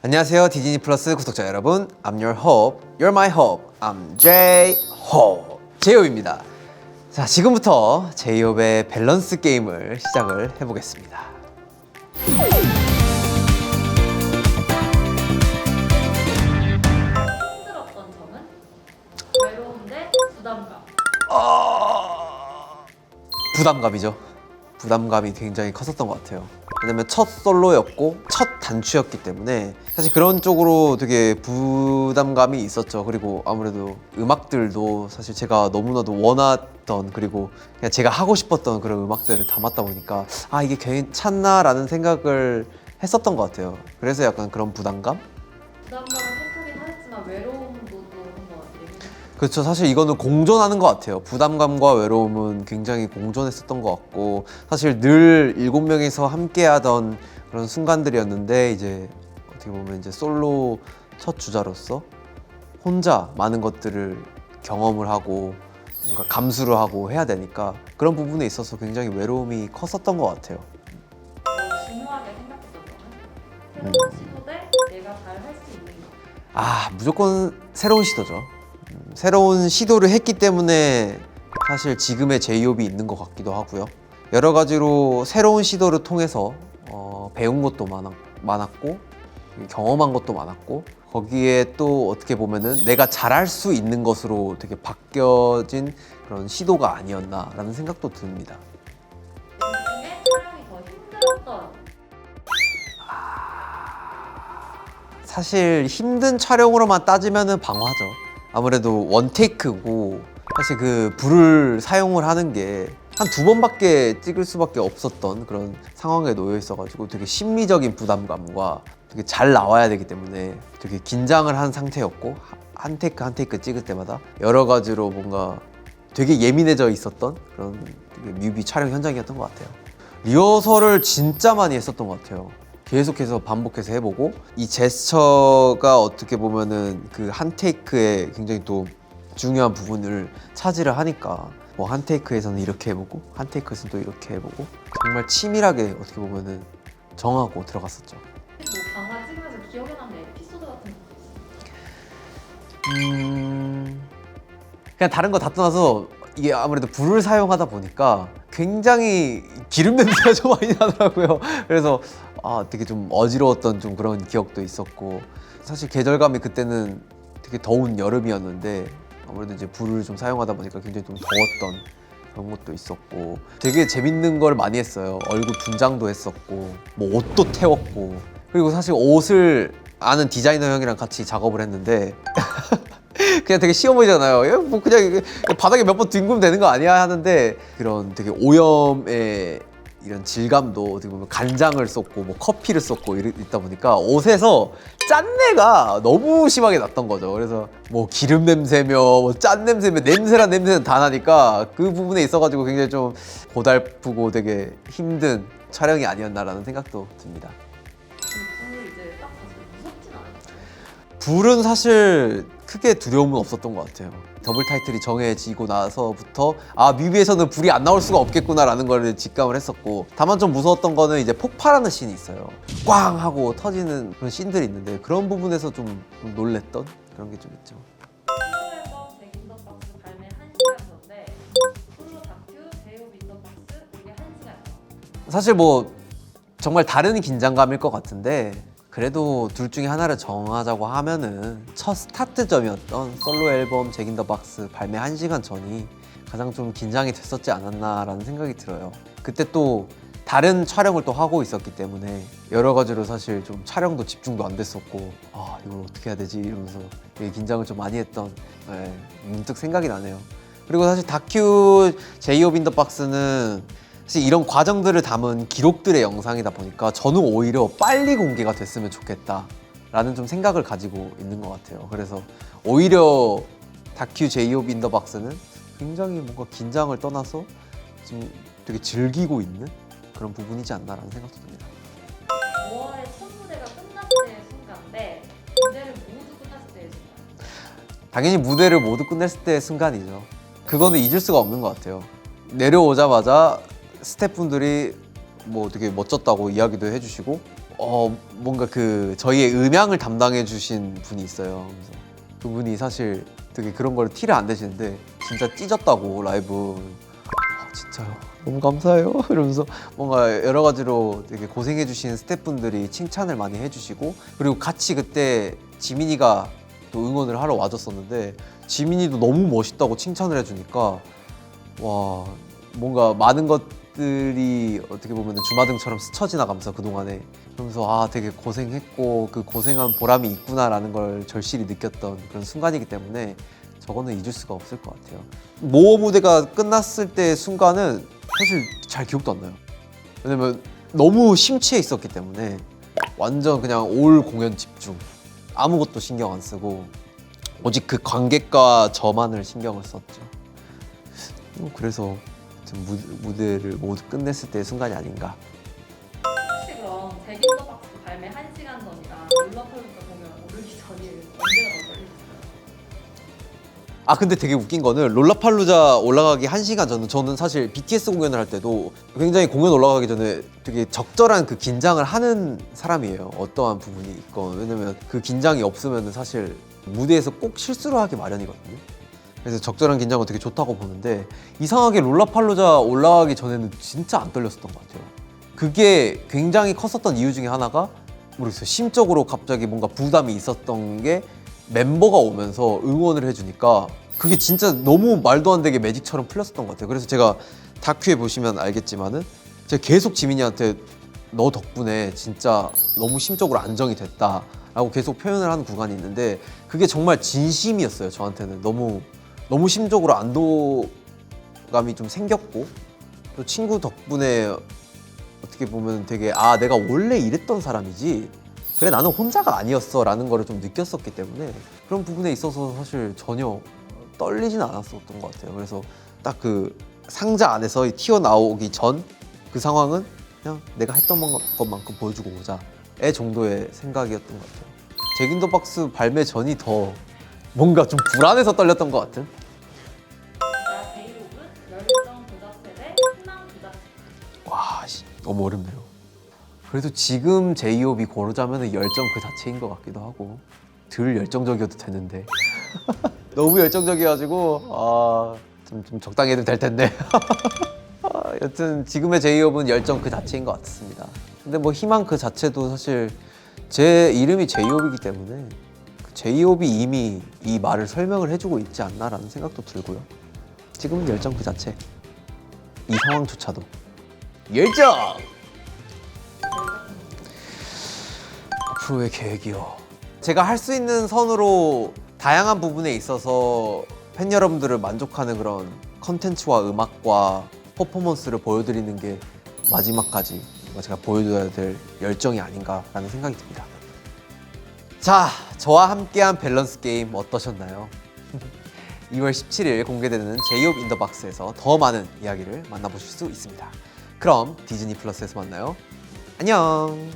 안녕하세요, 디즈니 플러스 구독자 여러분. I'm your hope, you're my hope. I'm J-Hope. 제이홉입니다. 자, 지금부터 제이홉의 밸런스 게임을 시작을 해보겠습니다. 힘들었던 점은? 외로운데 부담감. 부담감이죠. 부담감이 굉장히 컸었던 것 같아요. 왜냐면 첫 솔로였고 첫 단추였기 때문에 사실 그런 쪽으로 되게 부담감이 있었죠. 그리고 아무래도 음악들도 사실 제가 너무나도 원했던, 그리고 그냥 제가 하고 싶었던 그런 음악들을 담았다 보니까 아, 이게 괜찮나라는 생각을 했었던 것 같아요. 그래서 약간 그런 부담감? 부담감은 택하긴 하겠지만 외로움도 또 한번 얘기해. 그렇죠. 사실 이거는 공존하는 것 같아요. 부담감과 외로움은 굉장히 공존했었던 것 같고, 사실 늘 7명이서 함께 하던 그런 순간들이었는데, 이제 어떻게 보면 이제 솔로 첫 주자로서 혼자 많은 것들을 경험을 하고 뭔가 감수를 하고 해야 되니까 그런 부분에 있어서 굉장히 외로움이 컸었던 것 같아요. 중요하게 생각했던 점은? 새로운 시도대 내가 잘 할 수 있는 거. 아, 무조건 새로운 시도죠. 새로운 시도를 했기 때문에 사실 지금의 제이홉이 있는 것 같기도 하고요. 여러 가지로 새로운 시도를 통해서 배운 것도 많았고 경험한 것도 많았고, 거기에 또 어떻게 보면은 내가 잘할 수 있는 것으로 되게 바뀌어진 그런 시도가 아니었나라는 생각도 듭니다. 그 중에 촬영이 더 힘들었던 사실 힘든 촬영으로만 따지면은 방화죠. 아무래도 원테이크고, 사실 그 불을 사용을 하는 게 한 2번밖에 찍을 수밖에 없었던 그런 상황에 놓여 있어가지고 되게 심리적인 부담감과 되게 잘 나와야 되기 때문에 되게 긴장을 한 상태였고, 한 테이크 한 테이크 찍을 때마다 여러 가지로 뭔가 되게 예민해져 있었던 그런 되게 뮤비 촬영 현장이었던 것 같아요. 리허설을 진짜 많이 했었던 것 같아요. 계속해서 반복해서 해보고, 이 제스처가 어떻게 보면은 그 한 테이크에 굉장히 또 중요한 부분을 차지를 하니까 뭐 한 테이크에서는 이렇게 해보고 한 테이크에서는 또 이렇게 해보고 정말 치밀하게 어떻게 보면은 정하고 들어갔었죠. 뭐 방화 찍으면서 기억에 남는 에피소드 같은 거 있어요? 그냥 다른 거 다 떠나서 이게 아무래도 불을 사용하다 보니까 굉장히 기름 냄새가 좀 많이 나더라고요. 그래서 되게 좀 어지러웠던 좀 그런 기억도 있었고, 사실 계절감이 그때는 되게 더운 여름이었는데 아무래도 이제 불을 좀 사용하다 보니까 굉장히 좀 더웠던 그런 것도 있었고, 되게 재밌는 걸 많이 했어요. 얼굴 분장도 했었고, 뭐 옷도 태웠고, 그리고 사실 옷을 아는 디자이너 형이랑 같이 작업을 했는데 그냥 되게 쉬워 보이잖아요. 뭐 그냥 바닥에 몇 번 뒹구면 되는 거 아니야 하는데, 그런 되게 오염의 이런 질감도 어떻게 보면 간장을 쏟고 뭐 커피를 쏟고 있다 보니까 옷에서 짠내가 너무 심하게 났던 거죠. 그래서 뭐 기름 냄새며 뭐 짠 냄새며 냄새란 냄새는 다 나니까 그 부분에 있어가지고 굉장히 좀 고달프고 되게 힘든 촬영이 아니었나라는 생각도 듭니다. 불 이제 딱 봤을 때 무섭진 않았어요? 불은 사실 크게 두려움은 없었던 것 같아요. 더블 타이틀이 정해지고 나서부터 뮤비에서는 불이 안 나올 수가 없겠구나라는 걸 직감을 했었고, 다만 좀 무서웠던 거는 이제 폭발하는 씬이 있어요. 꽝 하고 터지는 그런 씬들이 있는데 그런 부분에서 좀 놀랬던 그런 게 좀 있죠. 솔로 앨범 백인더박스 발매 1시간 전인데 솔로 다큐 제이홉 인더박스 이게 1시간이요. 사실 뭐 정말 다른 긴장감일 것 같은데, 그래도 둘 중에 하나를 정하자고 하면은 첫 스타트점이었던 솔로 앨범 잭 인 더 박스 발매 1시간 전이 가장 좀 긴장이 됐었지 않았나라는 생각이 들어요. 그때 또 다른 촬영을 또 하고 있었기 때문에 여러 가지로 사실 좀 촬영도 집중도 안 됐었고, 이걸 어떻게 해야 되지 이러면서 되게 긴장을 좀 많이 했던, 문득 생각이 나네요. 그리고 사실 다큐 제이홉 인 더 박스는 사실 이런 과정들을 담은 기록들의 영상이다 보니까 저는 오히려 빨리 공개가 됐으면 좋겠다라는 좀 생각을 가지고 있는 것 같아요. 그래서 오히려 다큐 제이홉 인 더 박스는 굉장히 뭔가 긴장을 떠나서 지금 되게 즐기고 있는 그런 부분이지 않나라는 생각도 듭니다. 5월에 첫 무대가 끝났을 때의 순간인데 무대를 모두 끝났을 때의 순간. 당연히 무대를 모두 끝냈을 때의 순간이죠. 그거는 잊을 수가 없는 것 같아요. 내려오자마자 스태프분들이 뭐 되게 멋졌다고 이야기도 해주시고, 뭔가 그 저희의 음향을 담당해 주신 분이 있어요. 그래서 그분이 사실 되게 그런 걸 티를 안 내시는데 진짜 찢었다고 라이브. 진짜요? 너무 감사해요. 이러면서 뭔가 여러 가지로 되게 고생해 주신 스태프분들이 칭찬을 많이 해주시고, 그리고 같이 그때 지민이가 또 응원을 하러 와줬었는데 지민이도 너무 멋있다고 칭찬을 해주니까 와, 뭔가 많은 것들이 어떻게 보면 주마등처럼 스쳐 지나가면서 그동안에, 그러면서 되게 고생했고 그 고생한 보람이 있구나라는 걸 절실히 느꼈던 그런 순간이기 때문에 저거는 잊을 수가 없을 것 같아요. 모어 무대가 끝났을 때 순간은 사실 잘 기억도 안 나요. 왜냐면 너무 심취해 있었기 때문에 완전 그냥 올 공연 집중, 아무것도 신경 안 쓰고 오직 그 관객과 저만을 신경을 썼죠. 그래서 무대를 모두 끝냈을 때의 순간이 아닌가. 혹시 그럼 잭인더박스 발매 1시간 전이랑 롤러콜루터 공연 오르기 전이 언제가 더 떨리셨어요? 근데 되게 웃긴 거는 롤라팔루자 올라가기 1시간 전은 저는 사실 BTS 공연을 할 때도 굉장히 공연 올라가기 전에 되게 적절한 그 긴장을 하는 사람이에요. 어떠한 부분이 있건. 왜냐면 그 긴장이 없으면 사실 무대에서 꼭 실수를 하기 마련이거든요. 그래서 적절한 긴장은 되게 좋다고 보는데 이상하게 롤라팔루자 올라가기 전에는 진짜 안 떨렸었던 것 같아요. 그게 굉장히 컸었던 이유 중에 하나가 모르겠어요. 심적으로 갑자기 뭔가 부담이 있었던 게 멤버가 오면서 응원을 해주니까 그게 진짜 너무 말도 안 되게 매직처럼 풀렸었던 것 같아요. 그래서 제가 다큐에 보시면 알겠지만은 제가 계속 지민이한테 너 덕분에 진짜 너무 심적으로 안정이 됐다 라고 계속 표현을 하는 구간이 있는데 그게 정말 진심이었어요. 저한테는 너무 심적으로 안도감이 좀 생겼고, 또 친구 덕분에 어떻게 보면 되게 내가 원래 이랬던 사람이지, 그래 나는 혼자가 아니었어 라는 거를 좀 느꼈었기 때문에 그런 부분에 있어서 사실 전혀 떨리진 않았었던 것 같아요. 그래서 딱 그 상자 안에서 튀어나오기 전 그 상황은 그냥 내가 했던 것만큼 보여주고 오자의 정도의 생각이었던 것 같아요. 잭인더박스 발매 전이 더 뭔가 좀 불안해서 떨렸던 것 같은? 자, 제이홉은 열정 그 자체 대 희망 그 자체. 와, 너무 어렵네요. 그래도 지금 제이홉이 고르자면 열정 그 자체인 것 같기도 하고, 덜 열정적이어도 되는데 너무 열정적이어가지고 좀 적당히 해도 될 텐데. 여튼 지금의 제이홉은 열정 그 자체인 것 같습니다. 근데 뭐 희망 그 자체도 사실 제 이름이 제이홉이기 때문에 그 제이홉이 이미 이 말을 설명을 해주고 있지 않나라는 생각도 들고요. 지금은 열정 그 자체. 이 상황조차도 열정! 앞으로의 계획이요. 제가 할 수 있는 선으로 다양한 부분에 있어서 팬 여러분들을 만족하는 그런 컨텐츠와 음악과 퍼포먼스를 보여드리는 게 마지막까지 제가 보여줘야 될 열정이 아닌가라는 생각이 듭니다. 자, 저와 함께한 밸런스 게임 어떠셨나요? 2월 17일 공개되는 제이홉 인더박스에서 더 많은 이야기를 만나보실 수 있습니다. 그럼 디즈니 플러스에서 만나요. 안녕.